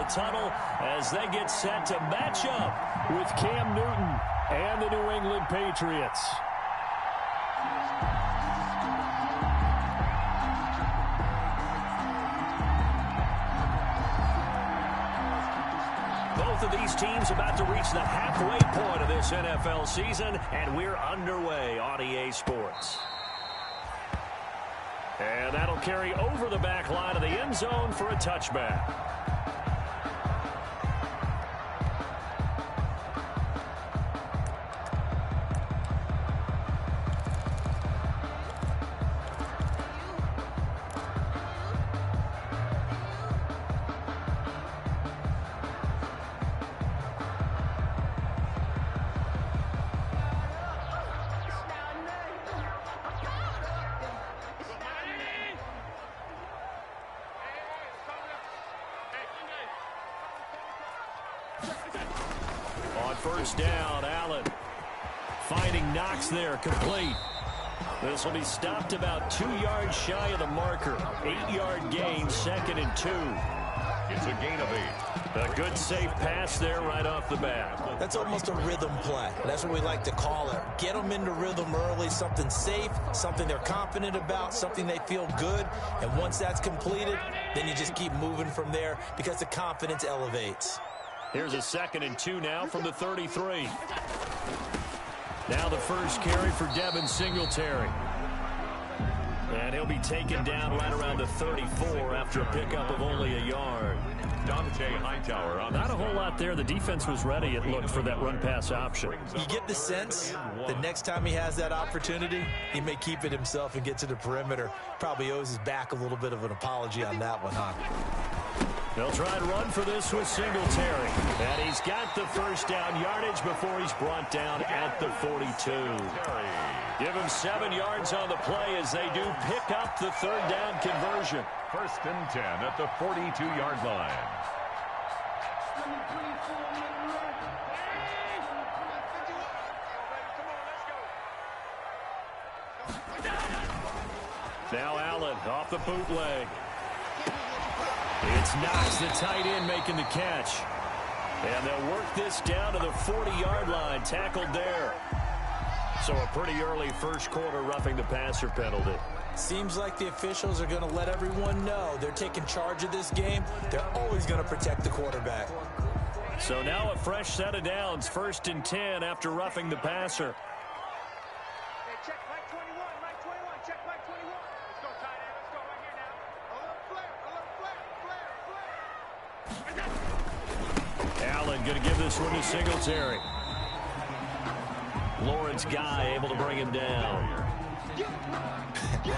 tunnel as they get set to match up with Cam Newton and the New England Patriots. Both of these teams about to reach the halfway point of this NFL season, and we're underway on EA Sports. And that'll carry over the back line of the end zone for a touchback. On first down, Allen finding Knox there, complete. This will be stopped about 2 yards shy of the marker. 8-yard gain, 2nd and 2. It's a gain of 8. A good safe pass there right off the bat. That's almost a rhythm play. That's what we like to call it. Get them into rhythm early, something safe, something they're confident about, something they feel good. And once that's completed, then you just keep moving from there because the confidence elevates. Here's a 2nd and 2 now from the 33. Now the first carry for Devin Singletary. And he'll be taken down right around the 34 after a pickup of only a yard. Not a whole lot there. The defense was ready, it looked, for that run-pass option. You get the sense the next time he has that opportunity, he may keep it himself and get to the perimeter. Probably owes his back a little bit of an apology on that one, huh? They'll try and run for this with Singletary. And he's got the first down yardage before he's brought down at the 42. Give him 7 yards on the play as they do pick up the 3rd down conversion. 1st and 10 at the 42-yard line. Now Allen off the bootleg. It's Knox, the tight end, making the catch. And they'll work this down to the 40-yard line, tackled there. So a pretty early first quarter roughing the passer penalty. Seems like the officials are going to let everyone know they're taking charge of this game. They're always going to protect the quarterback. So now a fresh set of downs, 1st and 10 after roughing the passer. Check Mike 21, Mike 21, check Mike 21. Let's go, tight end. Let's go right here now. A little flare. Allen going to give this one to Singletary. Lawrence Guy able to bring him down.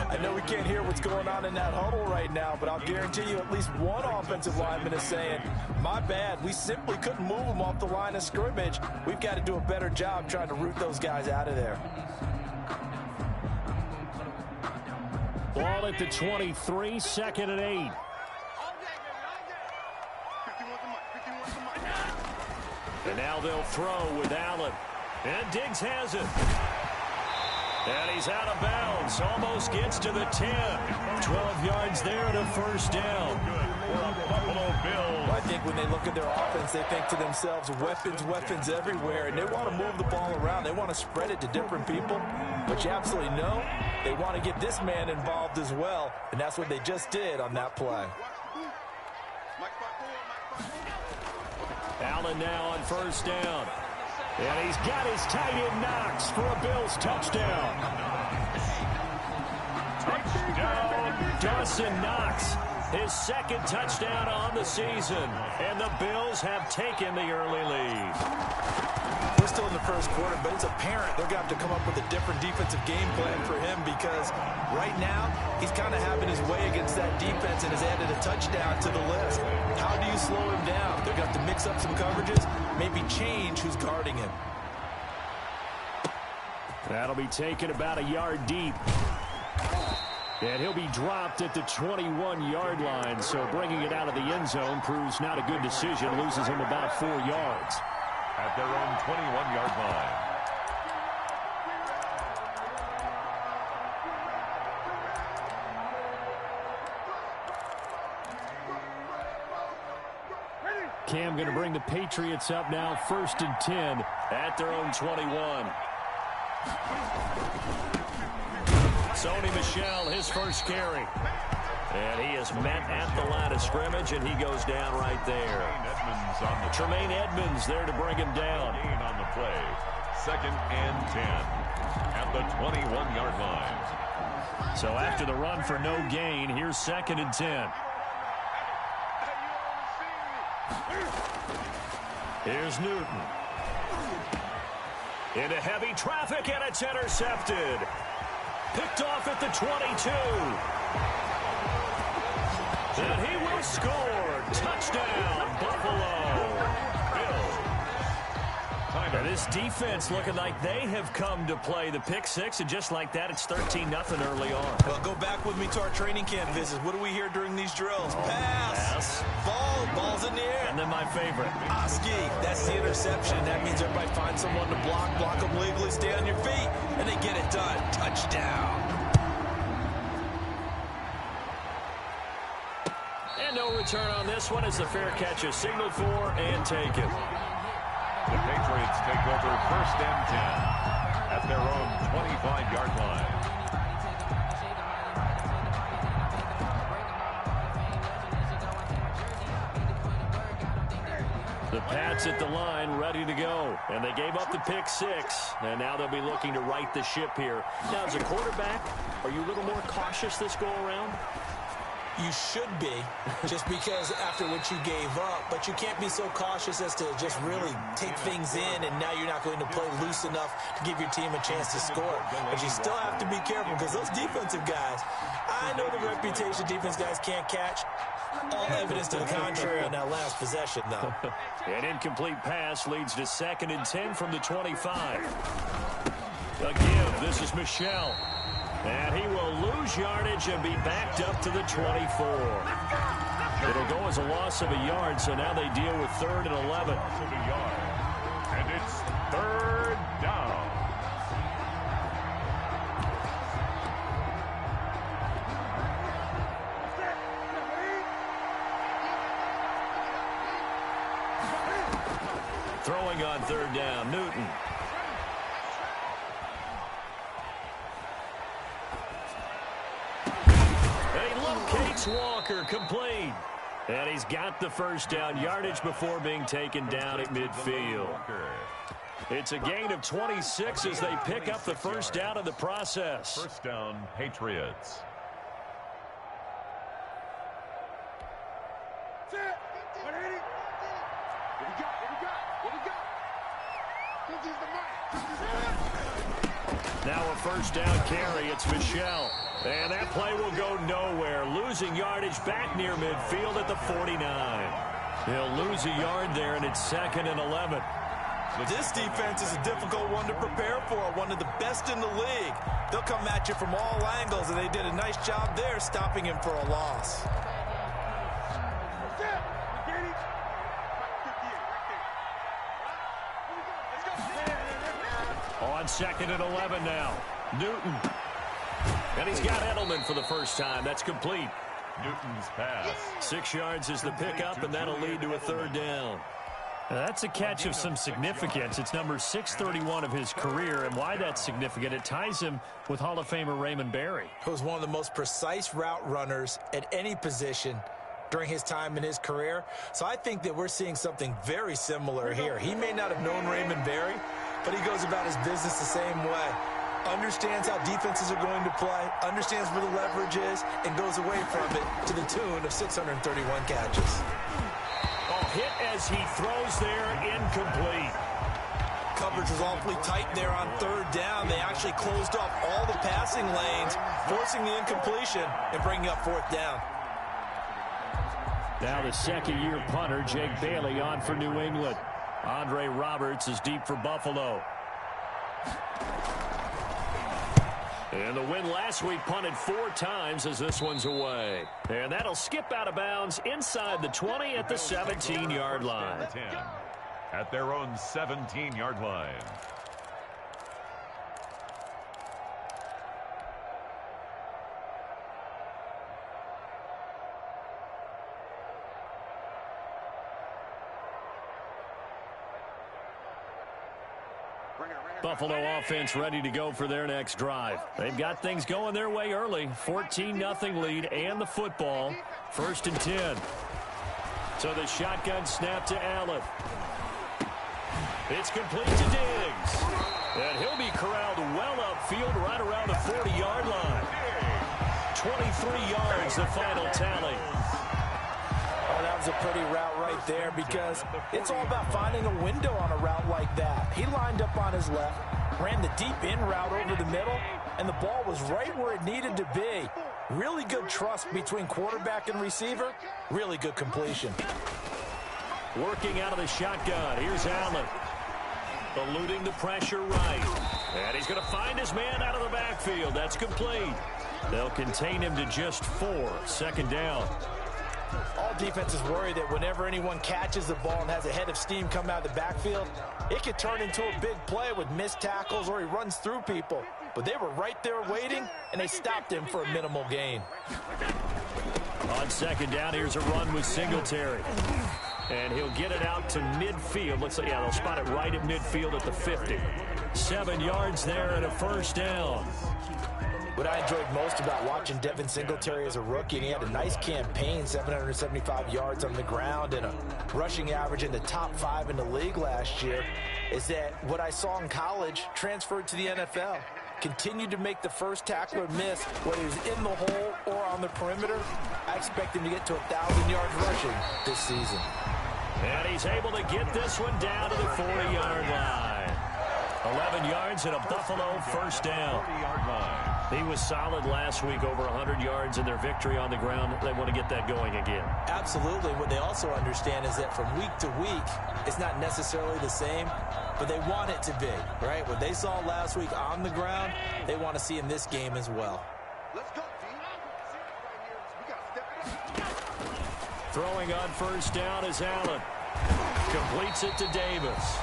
I know we can't hear what's going on in that huddle right now, but I'll guarantee you at least one offensive lineman is saying, my bad, we simply couldn't move them off the line of scrimmage. We've got to do a better job trying to root those guys out of there. Ball at the 23, 2nd and 8. And now they'll throw with Allen. And Diggs has it. And he's out of bounds. Almost gets to the 10. 12 yards there and a first down. Buffalo Bills. Well, I think when they look at their offense, they think to themselves, weapons, weapons everywhere. And they want to move the ball around. They want to spread it to different people. But you absolutely know they want to get this man involved as well. And that's what they just did on that play. Allen now on first down. And he's got his tight end Knox for a Bills touchdown. Touchdown, Dawson Knox. His 2nd touchdown on the season. And the Bills have taken the early lead. We're still in the first quarter, but it's apparent they're going to have to come up with a different defensive game plan for him because right now he's kind of having his way against that defense and has added a touchdown to the list. How do you slow him down? They're going to have to mix up some coverages, maybe change who's guarding him. That'll be taken about a yard deep. And he'll be dropped at the 21-yard line, so bringing it out of the end zone proves not a good decision, loses him about 4 yards. At their own 21-yard line. Cam going to bring the Patriots up now 1st and 10 at their own 21. Sony Michel, his first carry. And he is met at the line of scrimmage, and he goes down right there. Tremaine Edmonds there to bring him down. Gain on the play. 2nd and 10 at the 21-yard line. So after the run for no gain, here's 2nd and 10. Here's Newton. Into heavy traffic, and it's intercepted. Picked off at the 22. And he will score. Touchdown, Buffalo. And this defense looking like they have come to play the pick six, and just like that, it's 13-0 early on. Well, go back with me to our training camp visits. What do we hear during these drills? Pass. Ball's in the air. And then my favorite. Oski, that's the interception. That means everybody finds someone to block them legally, stay on your feet, and they get it done. Touchdown. And no return on this one as the fair catch is signaled for and taken. The Patriots take over 1st and 10 at their own 25-yard line. The Pats at the line ready to go. And they gave up the pick six. And now they'll be looking to right the ship here. Now, as a quarterback, are you a little more cautious this go-around? You should be, just because after what you gave up, but you can't be so cautious as to just really take things in, and now you're not going to play loose enough to give your team a chance to score. But you still have to be careful, because those defensive guys, I know the reputation defense guys can't catch. All evidence to the contrary on that last possession, though. An incomplete pass leads to 2nd and 10 from the 25. A give. This is Michel. And he will lose yardage and be backed up to the 24. It'll go as a loss of a yard, so now they deal with 3rd and 11. And it's 3rd down. Throwing on 3rd down, Newton. Walker complete. And he's got the first down yardage before being taken down at midfield. It's a gain of 26 as they pick up the first down in the process. 1st down, Patriots. Now a 1st down carry. It's Michel. And that play will go nowhere. Losing yardage back near midfield at the 49. He'll lose a yard there, and it's 2nd and 11. This defense is a difficult one to prepare for, one of the best in the league. They'll come at you from all angles, and they did a nice job there stopping him for a loss. On 2nd and 11 now. Newton. And he's got Edelman for the first time. That's complete. Newton's pass. 6 yards is the pickup, and that'll lead to a 3rd down. Now, that's a catch of some significance. It's number 631 of his career, and why that's significant, it ties him with Hall of Famer Raymond Berry. He was one of the most precise route runners at any position during his time in his career. So I think that we're seeing something very similar here. He may not have known Raymond Berry, but he goes about his business the same way. Understands how defenses are going to play, understands where the leverage is, and goes away from it to the tune of 631 catches. Hit as he throws there, incomplete. Coverage was awfully tight there on 3rd down. They actually closed off all the passing lanes, forcing the incompletion and bringing up 4th down. Now the 2nd-year punter, Jake Bailey, on for New England. Andre Roberts is deep for Buffalo. And the win last week punted 4 times as this one's away. And that'll skip out of bounds inside the 20 at the 17-yard line. At their own 17-yard line. Buffalo offense ready to go for their next drive. They've got things going their way early. 14-0 lead and the football. 1st and 10. So the shotgun snap to Allen. It's complete to Diggs. And he'll be corralled well upfield right around the 40-yard line. 23 yards, the final tally. Oh, that was a pretty route right there because it's all about finding a window on a route like that. He lined up on his left, ran the deep in route over the middle, and the ball was right where it needed to be. Really good trust between quarterback and receiver. Really good completion. Working out of the shotgun. Here's Allen. Eluding the pressure right. And he's going to find his man out of the backfield. That's complete. They'll contain him to just 4. 2nd down. All defenses worry that whenever anyone catches the ball and has a head of steam come out of the backfield, it could turn into a big play with missed tackles or he runs through people. But they were right there waiting, and they stopped him for a minimal gain. On 2nd down, here's a run with Singletary. And he'll get it out to midfield. Looks like, yeah, they'll spot it right at midfield at the 50. 7 yards there and a 1st down. What I enjoyed most about watching Devin Singletary as a rookie, and he had a nice campaign, 775 yards on the ground and a rushing average in the top 5 in the league last year, is that what I saw in college transferred to the NFL. Continued to make the first tackler miss, whether he's in the hole or on the perimeter. I expect him to get to 1,000 yards rushing this season. And he's able to get this one down to the 40-yard line. 11 yards and a Buffalo 1st down. 40-yard line. He was solid last week, over 100 yards in their victory on the ground. They want to get that going again. Absolutely. What they also understand is that from week to week, it's not necessarily the same, but they want it to be, right? What they saw last week on the ground, they want to see in this game as well. Let's go, Throwing on 1st down is Allen. Completes it to Davis.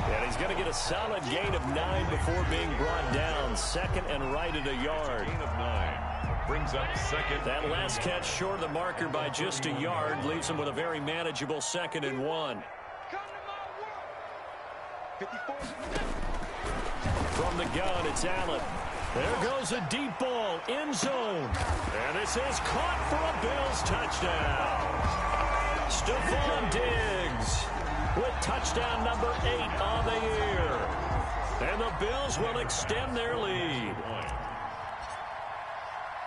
And he's going to get a solid gain of 9 before being brought down. 2nd and right at a yard. Gain of 9. Brings up 2nd. That last catch short of the marker by just a yard leaves him with a very manageable 2nd and 1. From the gun, it's Allen. There goes a deep ball, end zone. And this is caught for a Bills touchdown. Stephon Diggs with touchdown number 8 on the year. And the Bills will extend their lead.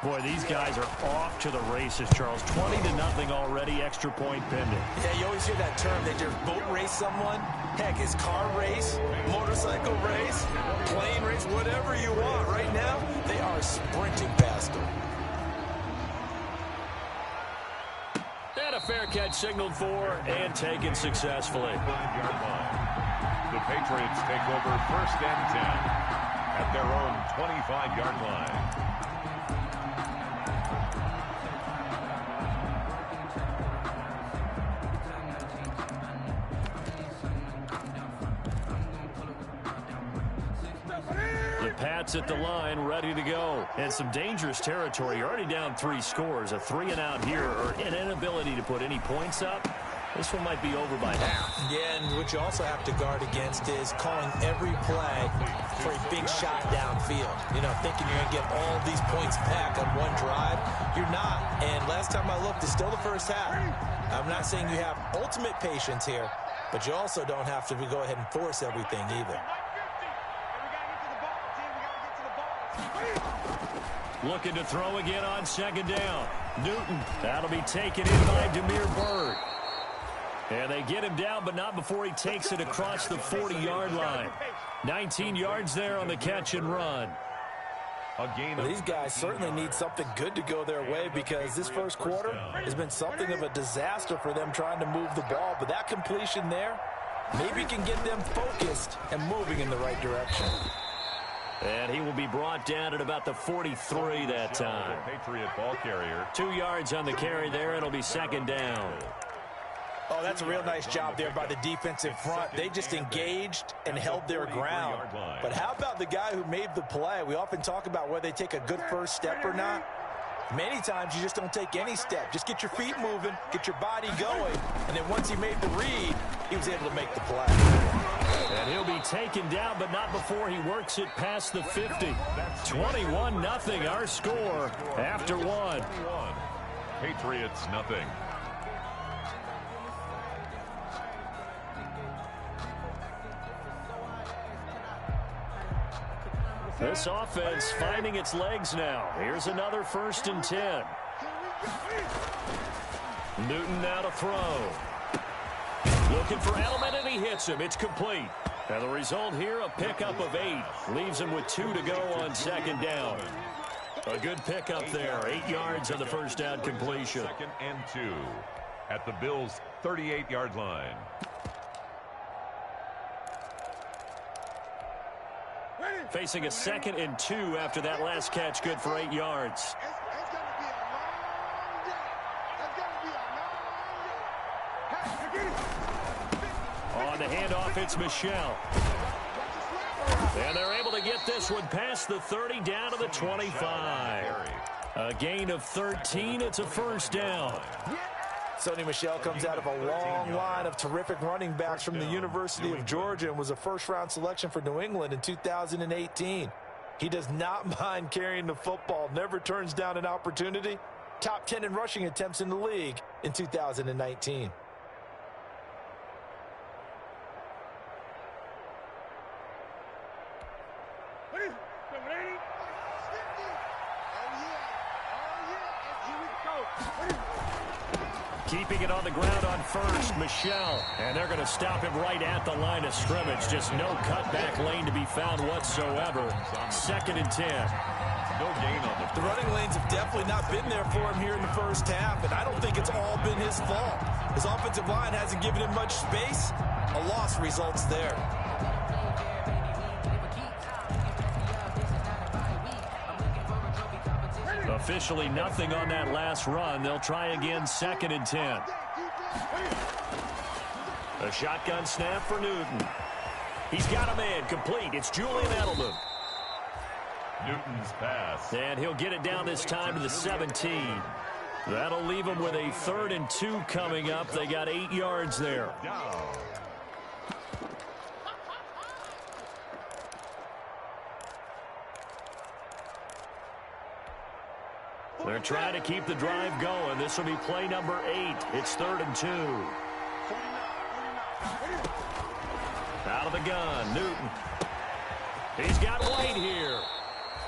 Boy, these guys are off to the races, Charles. 20-0 already, extra point pending. Yeah, you always hear that term. They just boat race someone. Heck, it's car race, motorcycle race, plane race, whatever you want. Right now, they are sprinting past them. And a fair catch signaled for and taken successfully. 5-yard line. The Patriots take over 1st and 10 at their own 25-yard line. The Pats at the line, ready to go. And some dangerous territory. You're already down 3 scores. A 3-and-out here, or an inability to put any points up. This one might be over by now. Yeah, and what you also have to guard against is calling every play for a big shot downfield. You know, thinking you're going to get all these points back on one drive. You're not. And last time I looked, it's still the first half. I'm not saying you have ultimate patience here, but you also don't have to go ahead and force everything either. Looking to throw again on 2nd down. Newton, that'll be taken in by Demir Bird. And they get him down, but not before he takes it across the 40-yard line. 19 yards there on the catch and run. Well, these guys certainly need something good to go their way because this first quarter has been something of a disaster for them trying to move the ball. But that completion there maybe can get them focused and moving in the right direction. And he will be brought down at about the 43 that time. Patriot ball carrier. 2 yards on the carry there. It'll be 2nd down. Oh, that's a real nice job there by the defensive front. They just engaged and held their ground. But how about the guy who made the play? We often talk about whether they take a good first step or not. Many times you just don't take any step. Just get your feet moving, get your body going, and then once he made the read, he was able to make the play. And he'll be taken down, but not before he works it past the 50. 21-0 our score after one. Patriots nothing. This offense finding its legs now. Here's another 1st and 10. Newton now to throw. Looking for Edelman, and he hits him. It's complete. And the result here, a pickup of 8. Leaves him with 2 to go on 2nd down. A good pickup there. 8 yards on the 1st down completion. 2nd and 2 at the Bills' 38-yard line. Facing a 2nd and 2 after that last catch, good for 8 yards. On the handoff, it's Michelle. And they're able to get this one past the 30 down to the 25. A gain of 13. It's a 1st down. Sony Michel comes out of a long line of terrific running backs from the University of Georgia and was a 1st-round selection for New England in 2018. He does not mind carrying the football, never turns down an opportunity. Top 10 in rushing attempts in the league in 2019. Keeping it on the ground on 1st, Michelle. And they're going to stop him right at the line of scrimmage. Just no cutback lane to be found whatsoever. 2nd and 10. No gain on the running lanes have definitely not been there for him here in the 1st half, and I don't think it's all been his fault. His offensive line hasn't given him much space. A loss results there. Officially nothing on that last run. They'll try again, 2nd and 10. A shotgun snap for Newton. He's got a man complete. It's Julian Edelman. Newton's pass. And he'll get it down this time to the 17. That'll leave him with a 3rd and 2 coming up. They got 8 yards there. Down. They're trying to keep the drive going. This will be play number 8. It's 3rd and 2. Out of the gun, Newton. He's got White here.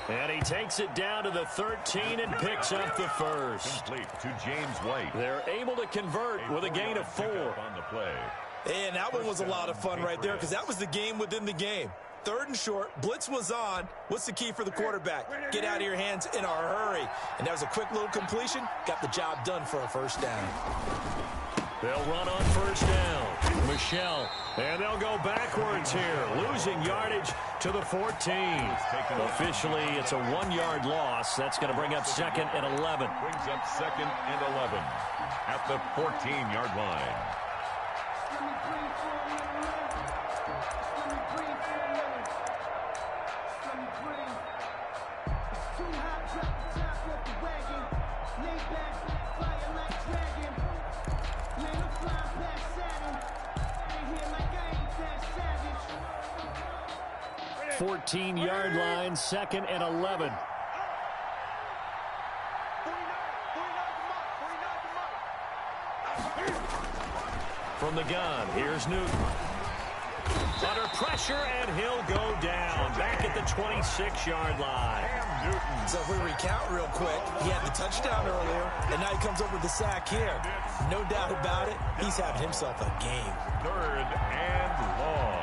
And he takes it down to the 13 and picks up the 1st. Complete to James White. They're able to convert with a gain of 4. On the play. And that one was a lot of fun right there because that was the game within the game. 3rd and short, blitz was on. What's the key for the quarterback? Get out of your hands in a hurry. And that was a quick little completion. Got the job done for a 1st down. They'll run on 1st down. Michelle. And they'll go backwards here. Losing yardage to the 14. Officially, it's a 1-yard loss. That's going to bring up 2nd and 11. Brings up 2nd and 11 at the 14-yard line. – 14-yard line, 2nd and 11. From the gun, here's Newton. Under pressure, and he'll go down. Back at the 26-yard line. So if we recount real quick, he had the touchdown earlier, and now he comes up with the sack here. No doubt about it, he's having himself a game. 3rd and long.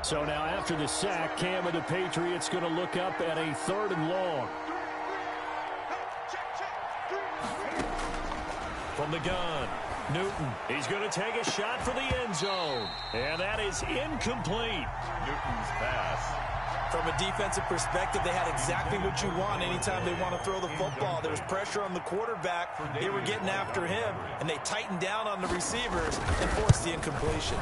So now after the sack, Cam and the Patriots going to look up at a 3rd and long. From the gun, Newton. He's going to take a shot for the end zone. And that is incomplete. Newton's pass. From a defensive perspective, they had exactly what you want anytime they want to throw the football. There was pressure on the quarterback. They were getting after him, and they tightened down on the receivers and forced the incompletion.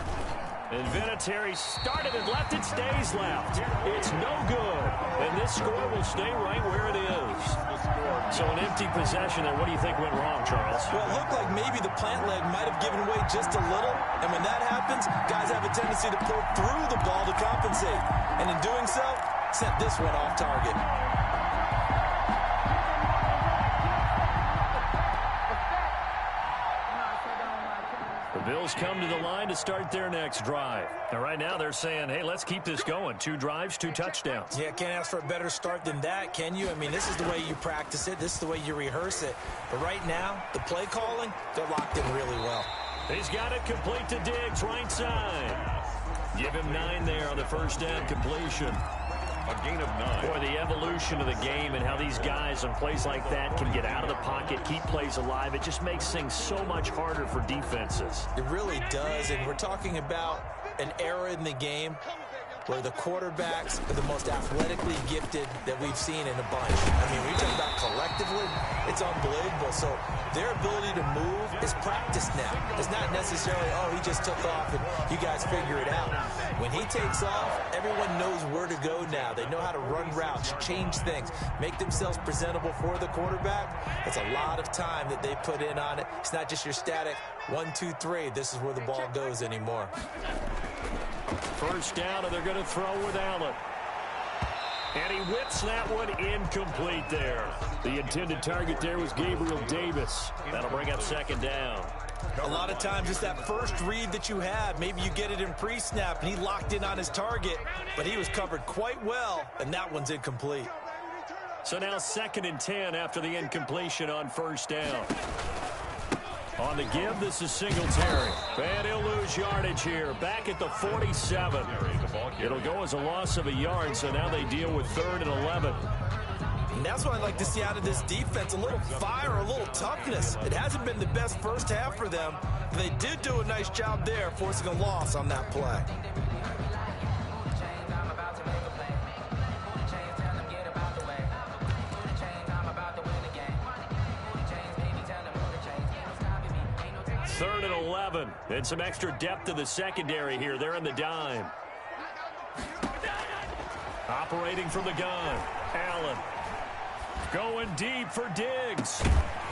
And Vinatieri started and left. It stays left. It's no good. And this score will stay right where it is. So an empty possession there. What do you think went wrong, Charles? Well, it looked like maybe the plant leg might have given way just a little. And when that happens, guys have a tendency to pull through the ball to compensate. And in doing so, sent this one off target. The Bills come to the line to start their next drive. And right now they're saying, hey, let's keep this going. 2 drives, 2 touchdowns. Yeah, can't ask for a better start than that, can you? I mean, this is the way you practice it. This is the way you rehearse it. But right now, the play calling, they're locked in really well. He's got it complete to Diggs, right side. Give him 9 there on the first down completion. A gain of 9. Boy, the evolution of the game and how these guys on plays like that can get out of the pocket, keep plays alive, it just makes things so much harder for defenses. It really does, and we're talking about an era in the game where the quarterbacks are the most athletically gifted that we've seen in a bunch. I mean, we talk about collectively, it's unbelievable. So their ability to move is practiced now. It's not necessarily, oh, he just took off and you guys figure it out. When he takes off, everyone knows where to go now. They know how to run routes, change things, make themselves presentable for the quarterback. It's a lot of time that they put in on it. It's not just your static 1, 2, 3. This is where the ball goes anymore. First down, and they're going to throw with Allen. And he whips that one incomplete there. The intended target there was Gabriel Davis. That'll bring up second down. A lot of times it's that first read that you have. Maybe you get it in pre-snap, and he locked in on his target, but he was covered quite well, and that one's incomplete. So now 2nd and 10 after the incompletion on first down. On the give, this is Singletary. And he'll lose yardage here. Back at the 47. It'll go as a loss of a yard, so now they deal with 3rd and 11. And that's what I'd like to see out of this defense. A little fire, a little toughness. It hasn't been the best first half for them. But they did do a nice job there, forcing a loss on that play. Third and 11. And some extra depth to the secondary here. They're in the dime. Operating from the gun. Allen. Going deep for Diggs.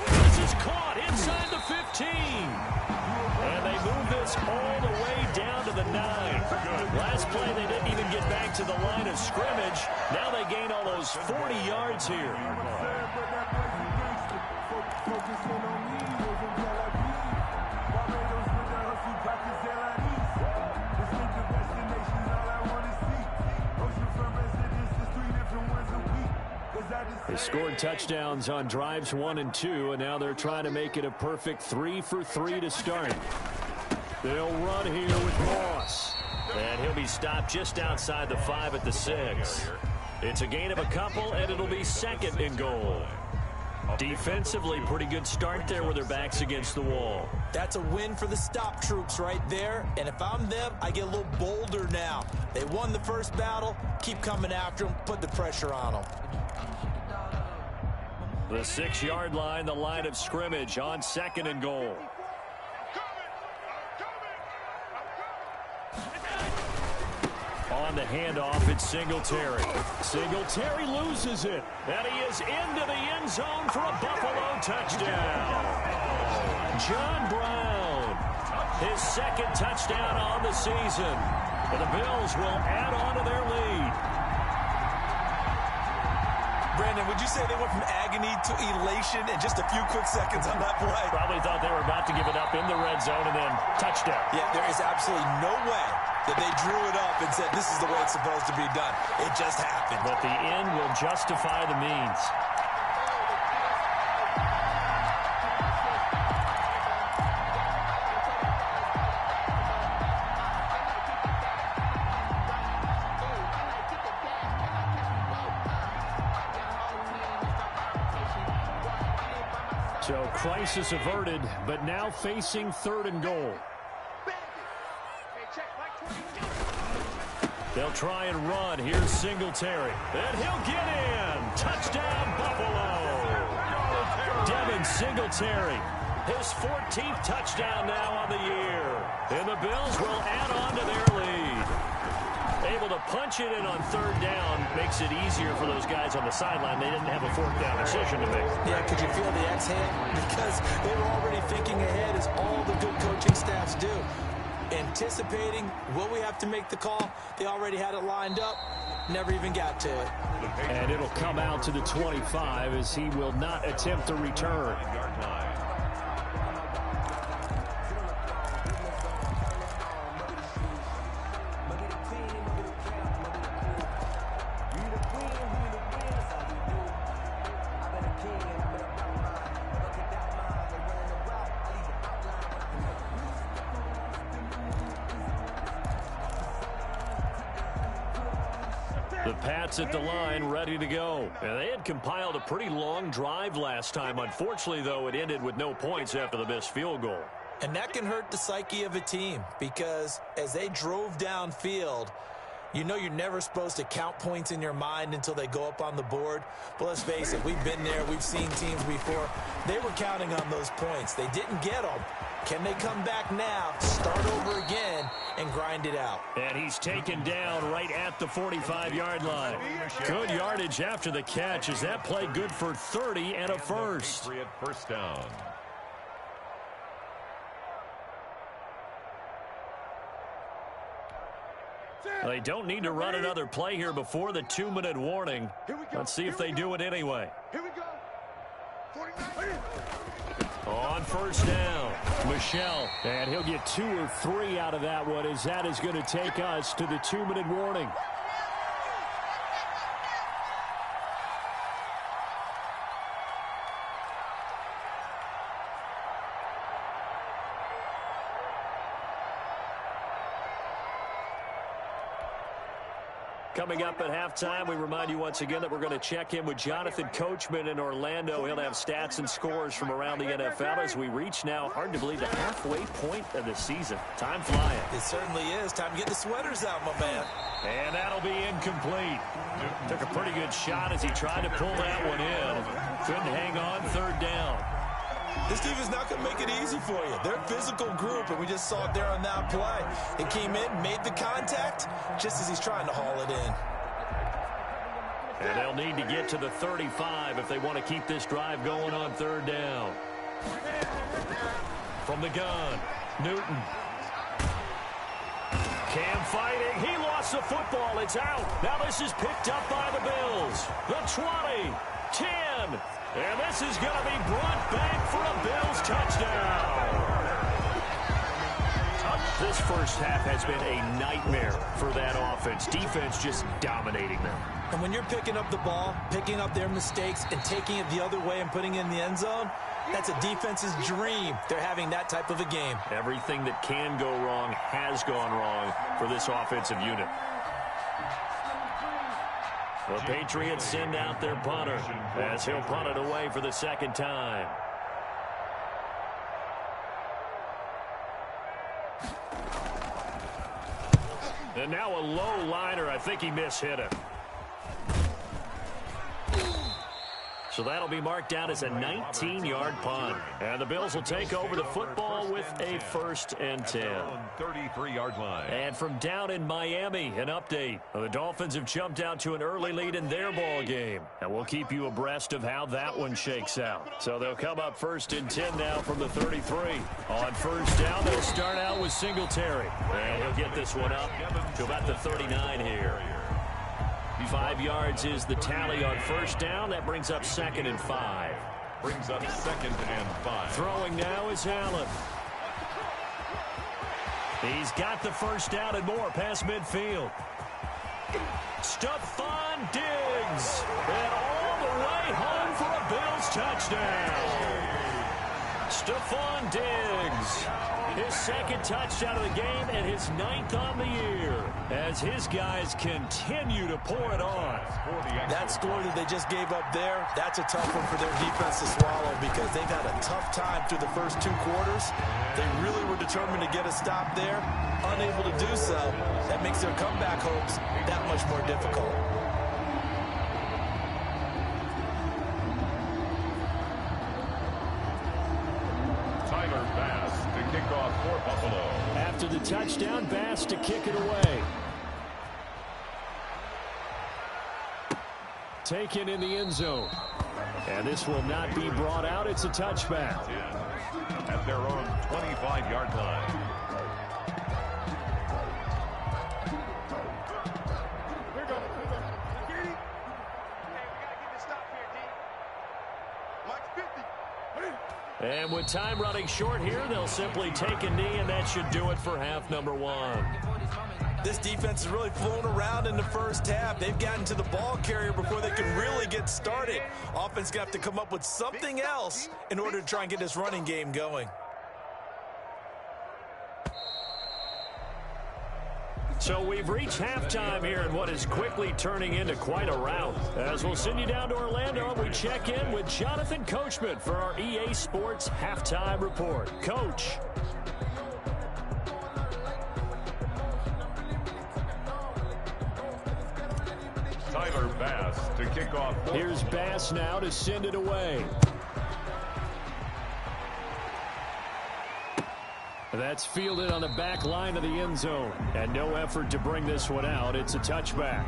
This is caught inside the 15. And they move this all the way down to the 9. Last play, they didn't even get back to the line of scrimmage. Now they gain almost 40 yards here. They scored touchdowns on drives 1 and 2, and now they're trying to make it a perfect 3 for 3 to start. They'll run here with Moss. And he'll be stopped just outside the 5 at the 6. It's a gain of a couple, and it'll be 2nd and goal. Defensively, pretty good start there with their backs against the wall. That's a win for the stop troops right there. And if I'm them, I get a little bolder now. They won the first battle. Keep coming after them. Put the pressure on them. The 6-yard line, the line of scrimmage on 2nd and goal. On the handoff, it's Singletary. Singletary loses it. And he is into the end zone for a Buffalo touchdown. John Brown, his 2nd touchdown on the season. And the Bills will add on to their lead. Brandon, would you say they went from agony to elation in just a few quick seconds on that play? Probably thought they were about to give it up in the red zone and then touchdown. Yeah, there is absolutely no way that they drew it up and said this is the way it's supposed to be done. It just happened. But the end will justify the means. So crisis averted, but now facing 3rd and goal. They'll try and run. Here's Singletary. And he'll get in. Touchdown, Buffalo. Devin Singletary. His 14th touchdown now on the year. And the Bills will add on to their lead. Able to punch it in on third down makes it easier for those guys on the sideline. They didn't have a fourth down decision to make. Yeah, could you feel the exhale? Because they were already thinking ahead, as all the good coaching staffs do. Anticipating, will we have to make the call? They already had it lined up. Never even got to it. And it'll come out to the 25 as he will not attempt to return. The Pats at the line, ready to go. And they had compiled a pretty long drive last time. Unfortunately, though, it ended with no points after the missed field goal. And that can hurt the psyche of a team, because as they drove downfield, you know you're never supposed to count points in your mind until they go up on the board. But let's face it, we've been there. We've seen teams before. They were counting on those points. They didn't get them. Can they come back now, start over again, and grind it out? And he's taken down right at the 45-yard line. Good yardage after the catch. Is that play good for 30 and a first? First down. They don't need to run another play here before the 2-minute warning. Let's see if they do it anyway. Here we go. 49. On first down, Michelle. And he'll get 2 or 3 out of that one, as that is going to take us to the 2-minute warning. Coming up at halftime, we remind you once again that we're going to check in with Jonathan Coachman in Orlando. He'll have stats and scores from around the NFL as we reach now, hard to believe, the halfway point of the season. Time flying. It certainly is. Time to get the sweaters out, my man. And that'll be incomplete. Took a pretty good shot as he tried to pull that one in. Couldn't hang on third down. This team is not going to make it easy for you. They're a physical group, and we just saw it there on that play. It came in, made the contact, just as he's trying to haul it in. And they'll need to get to the 35 if they want to keep this drive going on third down. From the gun, Newton. Cam fighting. He lost the football. It's out. Now this is picked up by the Bills. The 20, 10. And this is going to be brought back for a Bills touchdown. This first half has been a nightmare for that offense. Defense just dominating them. And when you're picking up the ball, picking up their mistakes, and taking it the other way and putting it in the end zone, that's a defense's dream. They're having that type of a game. Everything that can go wrong has gone wrong for this offensive unit. The Patriots send out their punter as he'll punt it away for the second time. And now a low liner. I think he mishit him. So that'll be marked down as a 19-yard punt. And the Bills will take over the football with a 1st and 10. 33-yard line. And from down in Miami, an update. The Dolphins have jumped out to an early lead in their ball game. And we'll keep you abreast of how that one shakes out. So they'll come up 1st and 10 now from the 33. On first down, they'll start out with Singletary. And he'll get this one up to about the 39 here. 5 yards is the tally on first down. That brings up 2nd and 5. Brings up 2nd and 5. Throwing now is Allen. He's got the first down and more past midfield. Stephon Diggs. And all the way home for a Bills touchdown. Stephon Diggs. His second touchdown of the game and his 9th on the year as his guys continue to pour it on. That score that they just gave up there, that's a tough one for their defense to swallow because they've had a tough time through the first 2 quarters. They really were determined to get a stop there, unable to do so. That makes their comeback hopes that much more difficult. After the touchdown, Bass to kick it away. Taken in the end zone. And this will not be brought out. It's a touchback. At their own 25-yard line. And with time running short here, they'll simply take a knee, and that should do it for half number 1. This defense has really flown around in the first half. They've gotten to the ball carrier before they can really get started. Offense going to have to come up with something else in order to try and get this running game going. So we've reached halftime here in what is quickly turning into quite a rout. As we'll send you down to Orlando, we check in with Jonathan Coachman for our EA Sports Halftime Report. Coach. Tyler Bass to kick off. Here's Bass now to send it away. That's fielded on the back line of the end zone. And no effort to bring this one out. It's a touchback.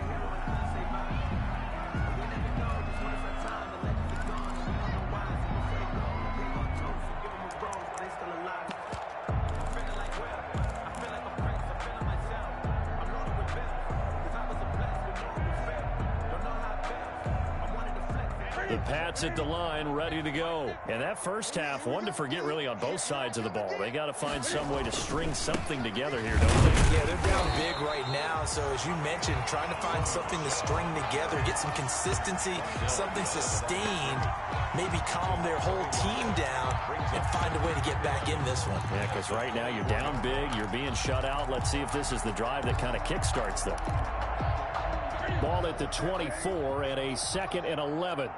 The Pats at the line, ready to go. And that first half, one to forget really on both sides of the ball. They got to find some way to string something together here, don't they? Yeah, they're down big right now. So as you mentioned, trying to find something to string together, get some consistency, something sustained, maybe calm their whole team down and find a way to get back in this one. Yeah, because right now you're down big, you're being shut out. Let's see if this is the drive that kind of kickstarts them. Ball at the 24 and a 2nd and 11.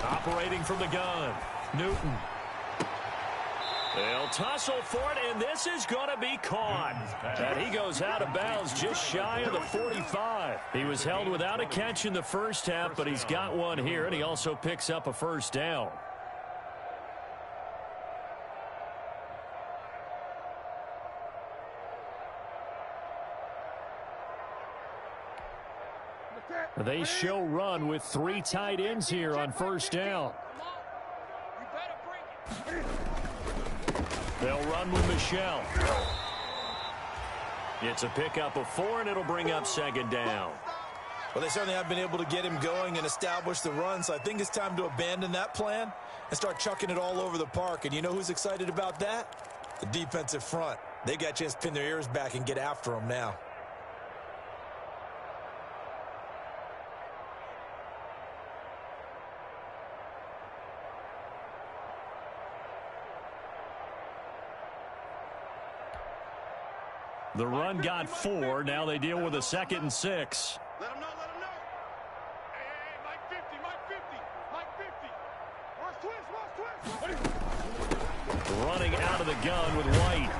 Operating from the gun, Newton. They'll tussle for it, and this is going to be caught. And he goes out of bounds just shy of the 45. He was held without a catch in the first half, but he's got one here, and he also picks up a first down. They show run with 3 tight ends here on first down. They'll run with Michelle. It's a pickup of 4, and it'll bring up 2nd down. Well, they certainly have been able to get him going and establish the run, so I think it's time to abandon that plan and start chucking it all over the park. And you know who's excited about that? The defensive front. They got a chance to pin their ears back and get after him now. The run got 4. Now they deal with a 2nd and 6. Let him know, let him know. Hey, Mike 50, Mike 50, Mike 50. Rush twist. Running out of the gun with White.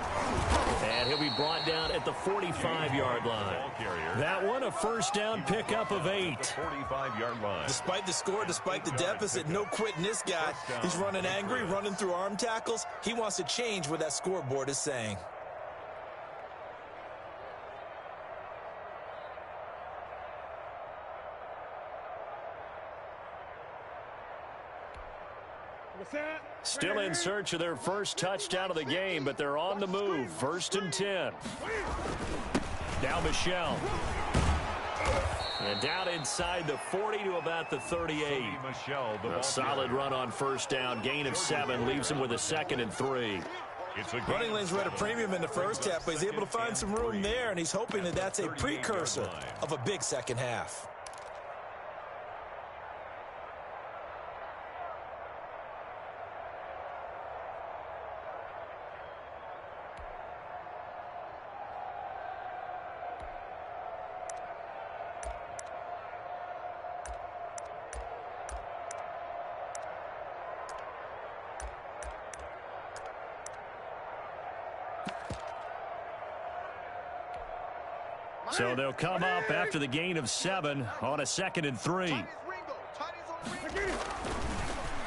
And he'll be brought down at the 45-yard line. That one, a first down pickup of 8. 45-yard line. Despite the score, despite the deficit, no quitting this guy. He's running angry, running through arm tackles. He wants to change what that scoreboard is saying. Still in search of their first touchdown of the game, but they're on the move. 1st and 10. Now Michelle. And down inside the 40 to about the 38. Michelle, A solid run on first down. Gain of 7 leaves him with a 2nd and 3. Running lanes were at a premium in the first half, but he's able to find some room there, and he's hoping that that's a precursor of a big second half. So they'll come up after the gain of 7 on a 2nd and 3.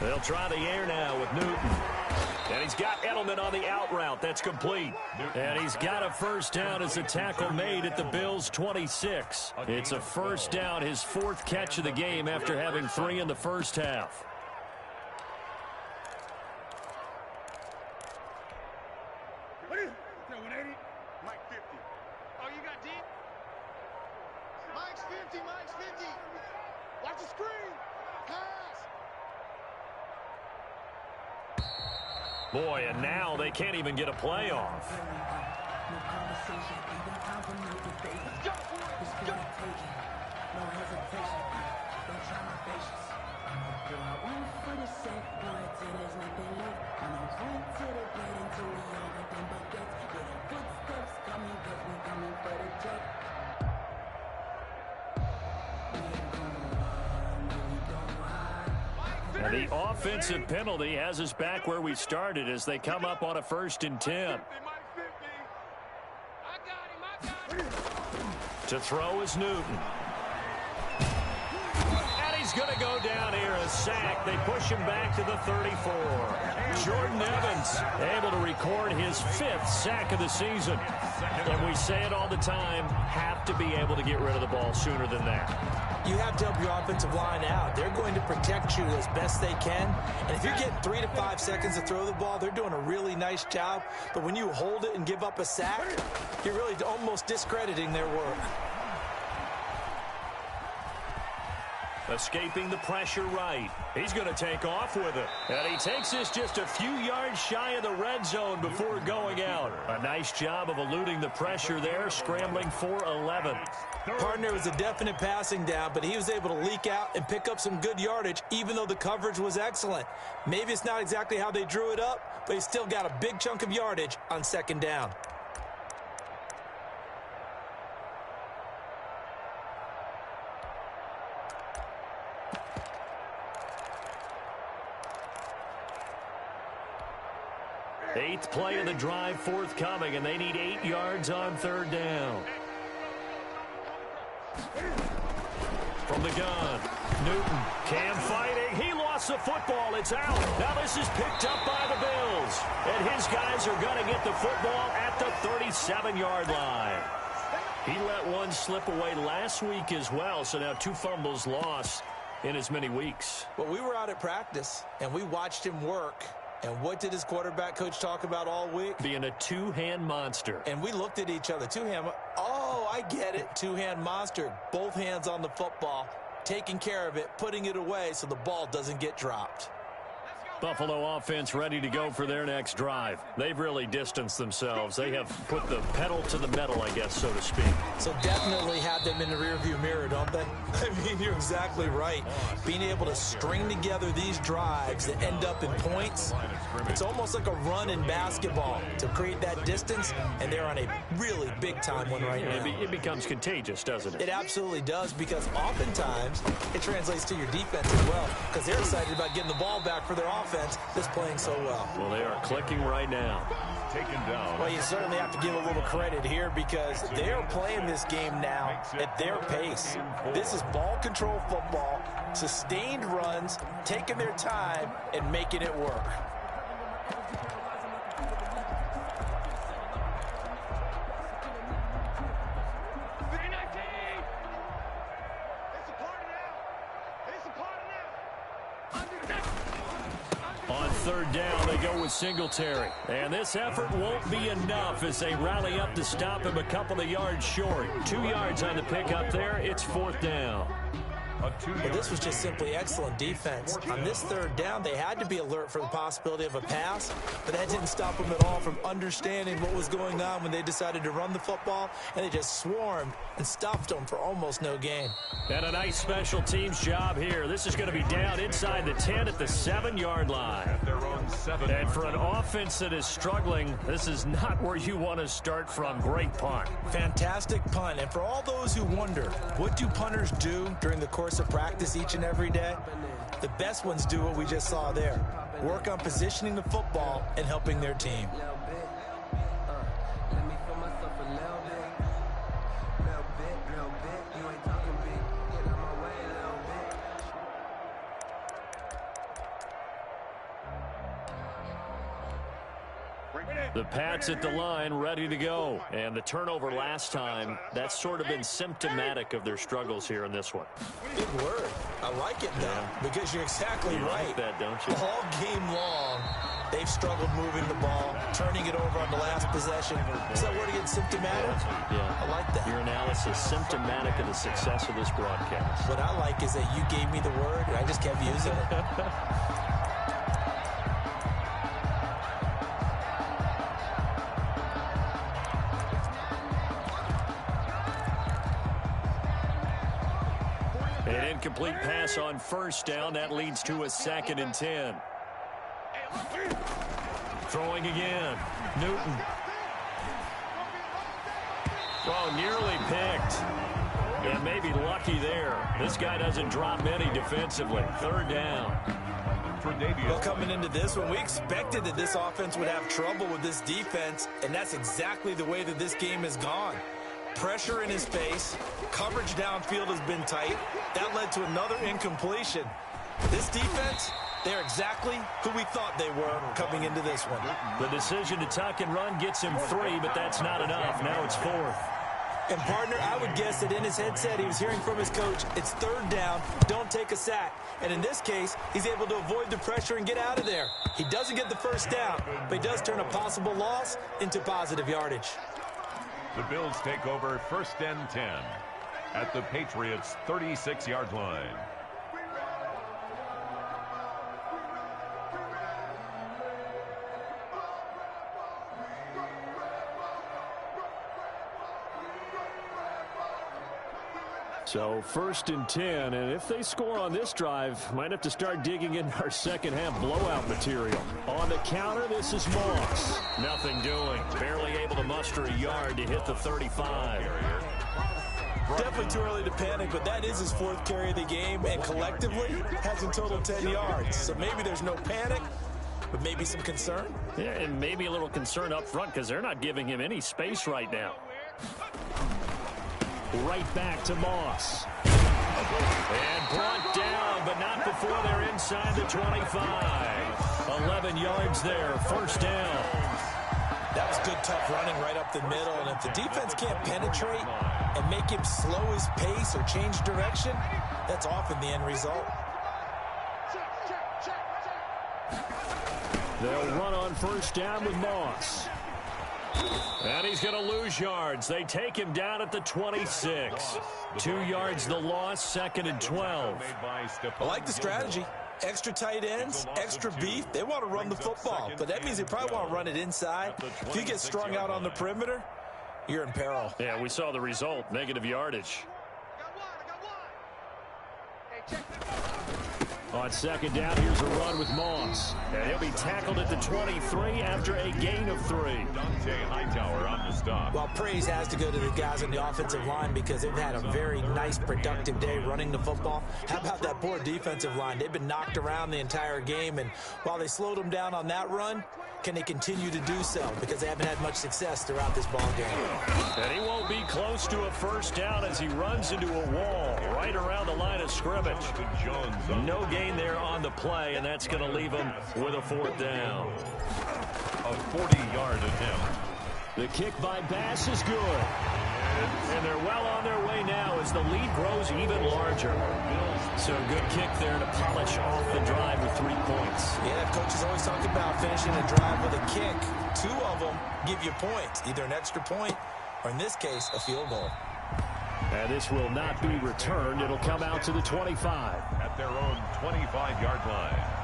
They'll try the air now with Newton. And he's got Edelman on the out route. That's complete. And he's got a first down as a tackle made at the Bills' 26. It's a first down, his 4th catch of the game after having 3 in the first half. Boy, and now they can't even get a play off. And the offensive penalty has us back where we started as they come up on a 1st and 10. To throw is Newton. And he's going to go down here, a sack. They push him back to the 34. Jordan Evans able to record his 5th sack of the season. And we say it all the time, have to be able to get rid of the ball sooner than that. You have to help your offensive line out. They're going to protect you as best they can. And if you're getting 3 to 5 seconds to throw the ball, they're doing a really nice job. But when you hold it and give up a sack, you're really almost discrediting their work. Escaping the pressure right. He's going to take off with it. And he takes this just a few yards shy of the red zone before going out. A nice job of eluding the pressure there, scrambling for 11. Partner was a definite passing down, but he was able to leak out and pick up some good yardage, even though the coverage was excellent. Maybe it's not exactly how they drew it up, but he still got a big chunk of yardage on 2nd down. Eighth play of the drive forthcoming, and they need 8 yards on 3rd down. From the gun, Newton, Cam fighting. He lost the football. It's out. Now this is picked up by the Bills. And his guys are going to get the football at the 37-yard line. He let one slip away last week as well, so now 2 fumbles lost in as many weeks. Well, we were out at practice, and we watched him work. And what did his quarterback coach talk about all week? Being a 2-hand monster. And we looked at each other. 2-hand. Oh, I get it. 2-hand monster. Both hands on the football, taking care of it, putting it away so the ball doesn't get dropped. Buffalo offense ready to go for their next drive. They've really distanced themselves. They have put the pedal to the metal, I guess, so to speak. So definitely have them in the rearview mirror, don't they? I mean, you're exactly right. Being able to string together these drives that end up in points, it's almost like a run in basketball to create that distance, and they're on a really big-time one right now. It becomes contagious, doesn't it? It absolutely does, because oftentimes it translates to your defense as well, because they're excited about getting the ball back for their offense that's playing so well. Well, they are clicking right now. Taken down. Well, you certainly have to give a little credit here because they are playing this game now at their pace. This is ball control football, sustained runs, taking their time, and making it work. On 3rd down, they go with Singletary. And this effort won't be enough as they rally up to stop him a couple of yards short. 2 yards on the pickup there. It's 4th down. Well, this was just simply excellent defense. On this third down, they had to be alert for the possibility of a pass, but that didn't stop them at all from understanding what was going on when they decided to run the football, and they just swarmed and stuffed them for almost no gain. And a nice special teams job here. This is going to be down inside the 10 at the 7-yard line. At their own 7. And for an offense that is struggling, this is not where you want to start from. Great punt. Fantastic punt. And for all those who wonder, what do punters do during the course of practice each and every day? The best ones do what we just saw there. Work on positioning the football and helping their team. The Pats at the line, ready to go. And the turnover last time, that's sort of been symptomatic of their struggles here in this one. Big word. I like it, though, because you're exactly right. Like that, don't you? All game long, they've struggled moving the ball, turning it over on the last possession. Is that word again, symptomatic? Yeah. I like that. Your analysis, symptomatic of the success of this broadcast. What I like is that you gave me the word, and I just kept using it. An incomplete pass on first down. That leads to a 2nd and 10. Throwing again. Newton. Oh, nearly picked. And maybe lucky there. This guy doesn't drop many defensively. 3rd down. Well, coming into this one, we expected that this offense would have trouble with this defense, and that's exactly the way that this game has gone. Pressure in his face. Coverage downfield has been tight. That led to another incompletion. This defense, they're exactly who we thought they were coming into this one. The decision to tuck and run gets him 3, but that's not enough. Now it's 4th. And, partner, I would guess that in his headset he was hearing from his coach, it's 3rd down, don't take a sack. And in this case, he's able to avoid the pressure and get out of there. He doesn't get the first down, but he does turn a possible loss into positive yardage. The Bills take over 1st and 10 at the Patriots' 36-yard line. So 1st and 10, and if they score on this drive, might have to start digging in our second half blowout material. On the counter, this is Moss. Nothing doing. Barely able to muster a yard to hit the 35. Definitely too early to panic, but that is his 4th carry of the game, and collectively has in total 10 yards. So maybe there's no panic, but maybe some concern. Yeah, and maybe a little concern up front because they're not giving him any space right now. Right back to Moss. And brought down, but not before they're inside the 25. 11 yards there, 1st down. That was good, tough running right up the middle. And if the defense can't penetrate and make him slow his pace or change direction, that's often the end result. They'll run on 1st down with Moss. And he's going to lose yards. They take him down at the 26. 2 yards the loss, 2nd and 12. I like the strategy. Extra tight ends, extra beef. They want to run the football, but that means they probably want to run it inside. If you get strung out on the perimeter, you're in peril. Yeah, we saw the result, negative yardage. On 2nd down, here's a run with Moss. And he'll be tackled at the 23 after a gain of 3. Dante Hightower on the stop. Well, praise has to go to the guys on the offensive line because they've had a very nice, productive day running the football. How about that poor defensive line? They've been knocked around the entire game, and while they slowed them down on that run, can they continue to do so? Because they haven't had much success throughout this ball game. And he won't be close to a 1st down as he runs into a wall right around the line of scrimmage. No gain there on the play, and that's going to leave him with a 4th down. A 40-yard attempt. The kick by Bass is good. And they're well on their way now as the lead grows even larger. So good kick there to polish off the drive with 3 points. Yeah, coaches always talk about finishing a drive with a kick. 2 of them give you points, either an extra point or, in this case, a field goal. And this will not be returned. It'll come out to the 25. At their own 25-yard line.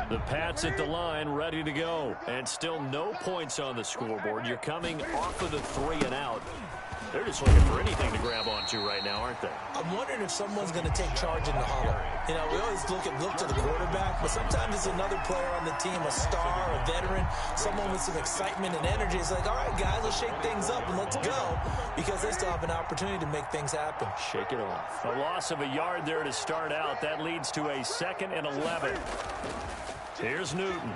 The Pats at the line, ready to go. And still no points on the scoreboard. You're coming off of the 3 and out. They're just looking for anything to grab onto right now, aren't they? I'm wondering if someone's going to take charge in the huddle. You know, we always look to the quarterback, but sometimes it's another player on the team, a star, a veteran, someone with some excitement and energy. It's like, all right, guys, let's shake things up and let's go, because they still have an opportunity to make things happen. Shake it off. A loss of a yard there to start out. That leads to a 2nd and 11. Here's Newton.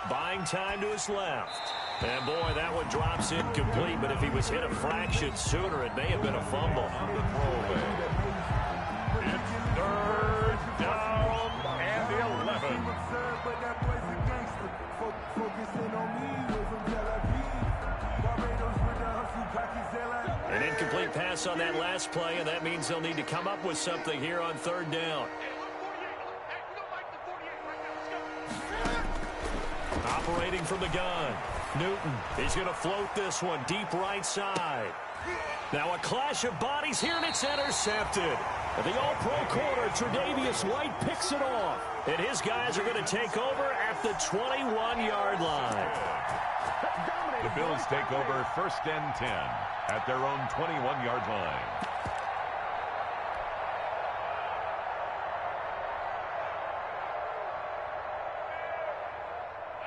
Buying time to his left. And, boy, that one drops incomplete, but if he was hit a fraction sooner, it may have been a fumble. On the throwaway. It's 3rd down and 11. An incomplete pass on that last play, and that means they'll need to come up with something here on 3rd down. Operating from the gun. Newton, he's going to float this one deep right side. Now a clash of bodies here, and it's intercepted. The all-pro corner, Tre'Davious White, picks it off. And his guys are going to take over at the 21-yard line. The Bills take over 1st and 10 at their own 21-yard line.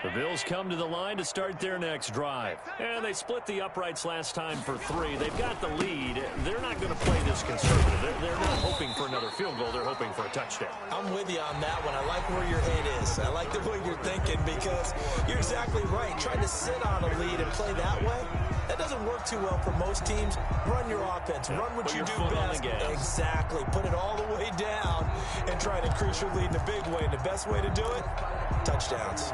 The Bills come to the line to start their next drive. And they split the uprights last time for 3. They've got the lead. They're not going to play this conservative. They're not hoping for another field goal. They're hoping for a touchdown. I'm with you on that one. I like where your head is. I like the way you're thinking, because you're exactly right. Trying to sit on a lead and play that way, that doesn't work too well for most teams. Run your offense. Run what you do best. Exactly. Put it all the way down and try to increase your lead in a big way. And the best way to do it, touchdowns.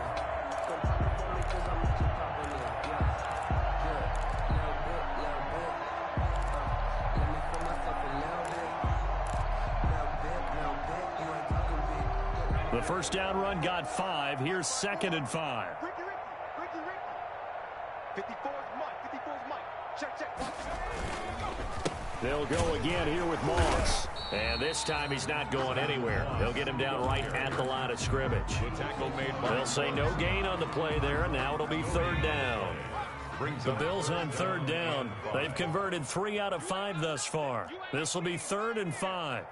The first down run got 5. Here's 2nd and 5. Ricky. 54's Mike. 54's Mike. Check. They'll go again here with Moss. And this time he's not going anywhere. They'll get him down right at the line of scrimmage. The tackle made by They'll say no gain on the play there, and now it'll be 3rd down. The Bills on 3rd down. They've converted 3 out of 5 thus far. This will be 3rd and 5.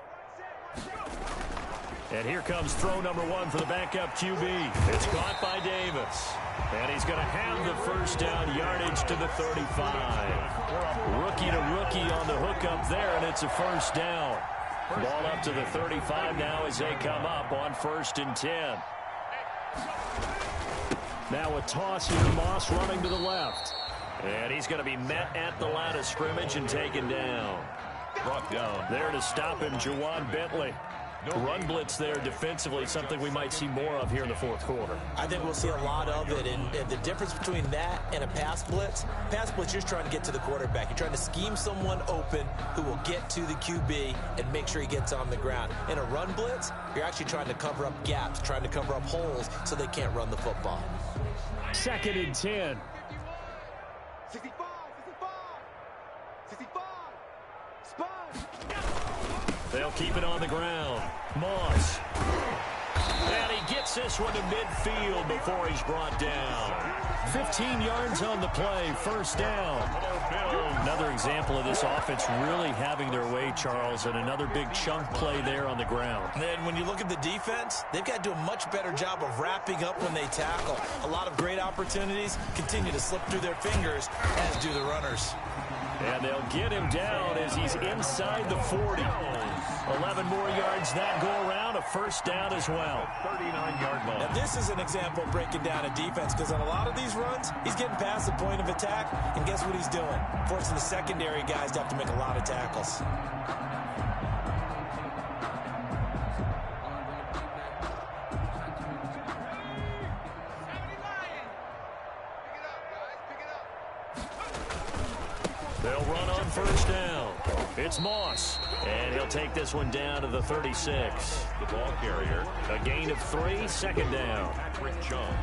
And here comes throw number 1 for the backup QB. It's caught by Davis. And he's going to have the first down, yardage to the 35. Rookie to rookie on the hook up there, and it's a first down. Ball up to the 35 now as they come up on 1st and 10. Now a toss here, Moss running to the left. And he's going to be met at the line of scrimmage and taken down. brought down. There to stop him, Juwan Bentley. Run blitz there defensively, something we might see more of here in the fourth quarter. I think we'll see a lot of it, and the difference between that and a pass blitz, you're just trying to get to the quarterback. You're trying to scheme someone open who will get to the QB and make sure he gets on the ground. In a run blitz, you're actually trying to cover up gaps, trying to cover up holes so they can't run the football. 2nd and 10. 65, 65, spot. They'll keep it on the ground. Moss. And he gets this one to midfield before he's brought down. 15 yards on the play, first down. Another example of this offense really having their way, Charles, and another big chunk play there on the ground. And then when you look at the defense, they've got to do a much better job of wrapping up when they tackle. A lot of great opportunities continue to slip through their fingers, as do the runners. And they'll get him down as he's inside the 40. 11 more yards that go around, a first down as well. 39-yard line. Now this is an example of breaking down a defense, because on a lot of these runs, he's getting past the point of attack, and guess what he's doing? Forcing the secondary guys to have to make a lot of tackles. They'll run on first down. It's Moss, and he'll take this one down to the 36. The ball carrier. A gain of 3, second down.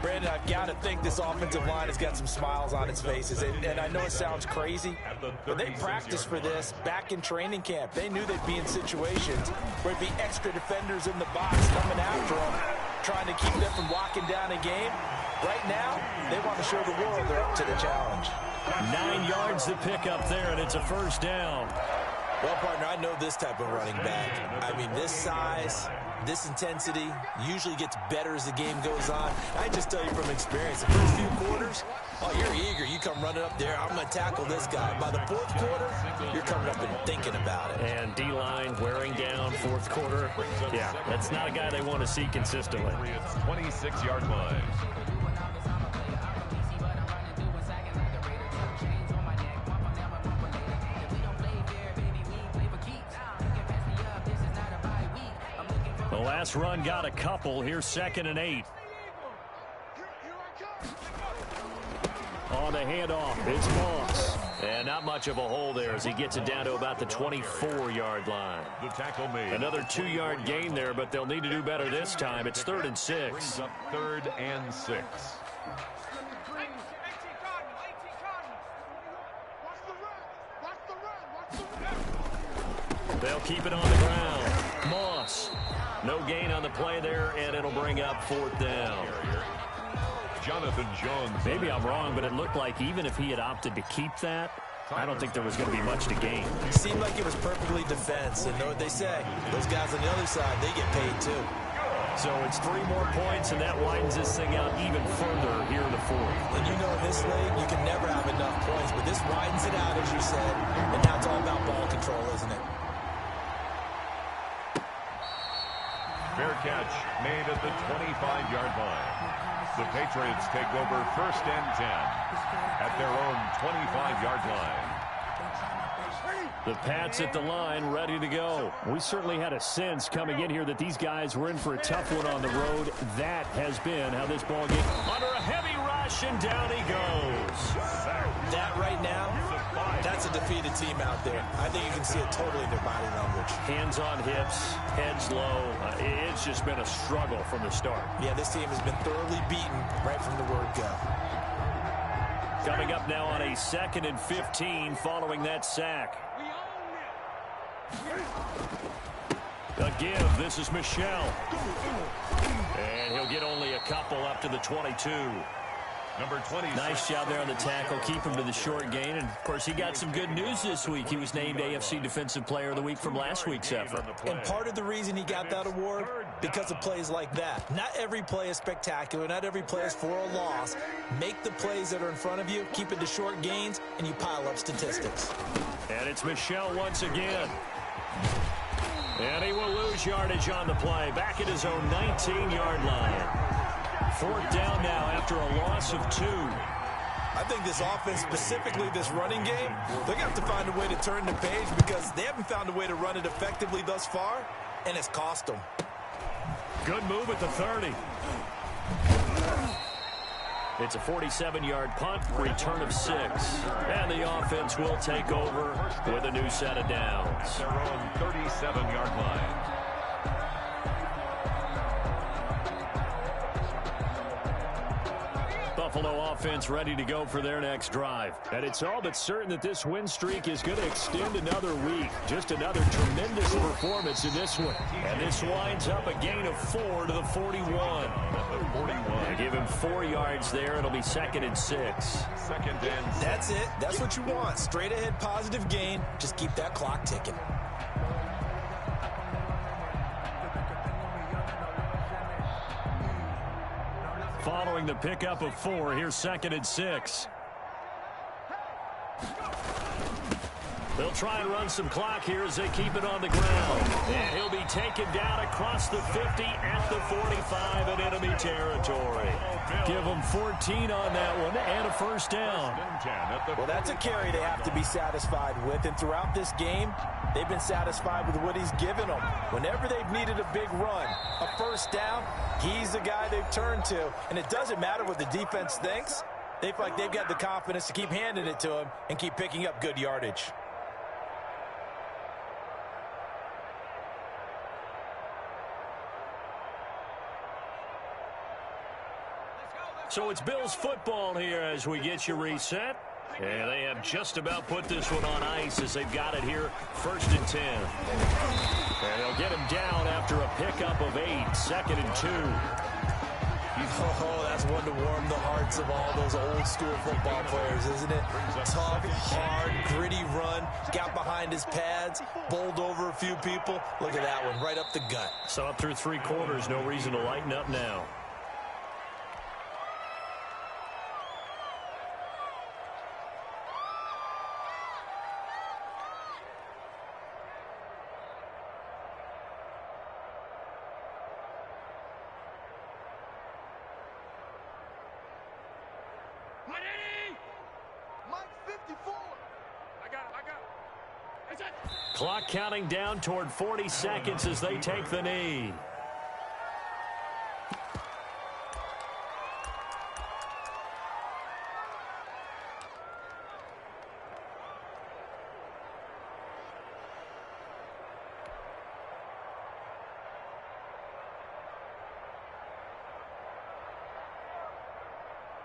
Brandon, I've got to think this offensive line has got some smiles on its faces. And I know it sounds crazy, but they practiced for this back in training camp. They knew they'd be in situations where there'd be extra defenders in the box coming after them, trying to keep them from locking down a game. Right now, they want to show the world they're up to the challenge. 9 yards to pick up there, and it's a first down. Well, partner, I know this type of running back. I mean, this size, this intensity usually gets better as the game goes on. I just tell you from experience, the first few quarters, oh, you're eager. You come running up there, I'm going to tackle this guy. By the fourth quarter, you're coming up and thinking about it. And D-line wearing down fourth quarter. Yeah, that's not a guy they want to see consistently. 26-yard line. The last run got a couple. Here's 2nd and 8. On the handoff, it's Moss. And not much of a hole there as he gets it down to about the 24-yard line. The tackle made. Another 2-yard gain there, but they'll need to do better this time. It's 3rd and 6. Brings up 3rd and 6. They'll keep it on the ground. Moss. No gain on the play there, and it'll bring up 4th down. Jonathan Jones. Maybe I'm wrong, but it looked like even if he had opted to keep that, I don't think there was going to be much to gain. It seemed like it was perfectly defense, and know what they say. Those guys on the other side, they get paid too. So it's 3 more points, and that widens this thing out even further here in the 4th. And you know in this league, you can never have enough points, but this widens it out, as you said, and now it's all about ball control, isn't it? Fair catch made at the 25-yard line. The Patriots take over 1st and 10 at their own 25-yard line. The Pats at the line, ready to go. We certainly had a sense coming in here that these guys were in for a tough one on the road. That has been how this ball game under a heavy rush, and down he goes. That right now, that's a defeated team out there. I think you can see it totally in their body language. Hands on hips, heads low. It's just been a struggle from the start. Yeah, this team has been thoroughly beaten right from the word go. Coming up now on a 2nd and 15 following that sack. A give. This is Michelle. And he'll get only a couple up to the 22. Number 20. Nice job there on the tackle. Keep him to the short gain. And, of course, he got some good news this week. He was named AFC Defensive Player of the Week from last week's effort. And part of the reason he got that award, because of plays like that. Not every play is spectacular. Not every play is for a loss. Make the plays that are in front of you, keep it to short gains, and you pile up statistics. And it's Michelle once again. And he will lose yardage on the play. Back at his own 19-yard line. 4th down now after a loss of 2. I think this offense, specifically this running game, they're going to have to find a way to turn the page because they haven't found a way to run it effectively thus far, and it's cost them. Good move at the 30. It's a 47-yard punt, return of 6. And the offense will take over with a new set of downs. Their own 37-yard line. Buffalo offense ready to go for their next drive. And it's all but certain that this win streak is going to extend another week. Just another tremendous performance in this one. And this winds up a gain of 4 to the 41. They give him 4 yards there. It'll be 2nd and 6. 2nd and 6. That's it. That's what you want. Straight ahead positive gain. Just keep that clock ticking. Following the pickup of 4, here's 2nd and 6. They'll try and run some clock here as they keep it on the ground. And he'll be taken down across the 50 at the 45 in enemy territory. Give them 14 on that one and a first down. Well, that's a carry they have to be satisfied with. And throughout this game, they've been satisfied with what he's given them. Whenever they've needed a big run, a first down, he's the guy they've turned to. And it doesn't matter what the defense thinks. They feel like they've got the confidence to keep handing it to him and keep picking up good yardage. So it's Bills football here as we get you reset. And they have just about put this one on ice as they've got it here, 1st and 10. And they'll get him down after a pickup of 8, 2nd and 2. Oh, that's one to warm the hearts of all those old school football players, isn't it? Tough, hard, gritty run, got behind his pads, bowled over a few people. Look at that one, right up the gut. So up through 3 quarters, no reason to lighten up now. Clock counting down toward 40 seconds as they take the knee.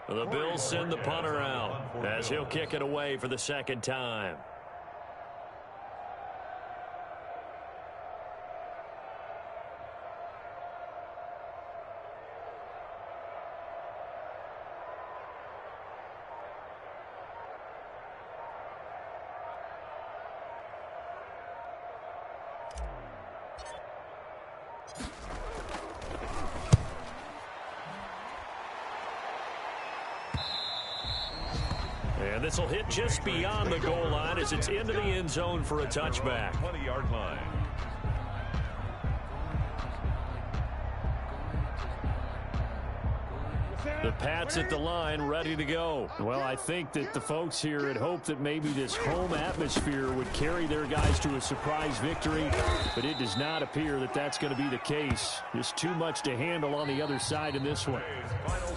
The Bills send the punter out as he'll kick it away for the 2nd time. And this will hit just beyond the goal line as it's into the end zone for a touchback. 20-yard line. The Pats at the line, ready to go. Well, I think that the folks here had hoped that maybe this home atmosphere would carry their guys to a surprise victory, but it does not appear that that's going to be the case. There's too much to handle on the other side in this one.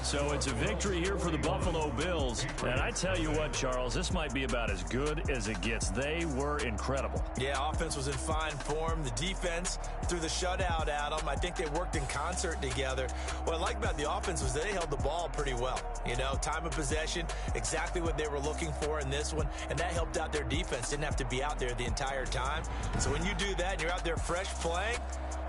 So it's a victory here for the Buffalo Bills. And I tell you what, Charles, this might be about as good as it gets. They were incredible. Yeah, offense was in fine form. The defense threw the shutout at them. I think they worked in concert together. What I like about the offense was they held the ball pretty well. You know, time of possession, exactly what they were looking for in this one, and that helped out their defense. Didn't have to be out there the entire time. So when you do that and you're out there fresh playing,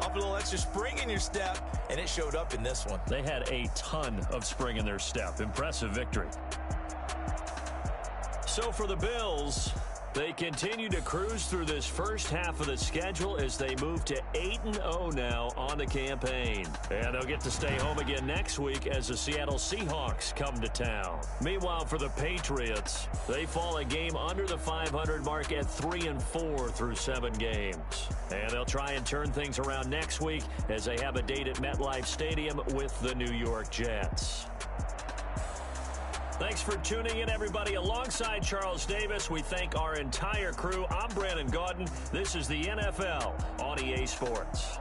off a little extra spring in your step, and it showed up in this one. They had a ton of spring in their step. Impressive victory. So for the Bills, they continue to cruise through this first half of the schedule as they move to 8-0 now on the campaign. And they'll get to stay home again next week as the Seattle Seahawks come to town. Meanwhile, for the Patriots, they fall a game under the 500 mark at 3-4 through 7 games. And they'll try and turn things around next week as they have a date at MetLife Stadium with the New York Jets. Thanks for tuning in, everybody. Alongside Charles Davis, we thank our entire crew. I'm Brandon Gaudin. This is the NFL on EA Sports.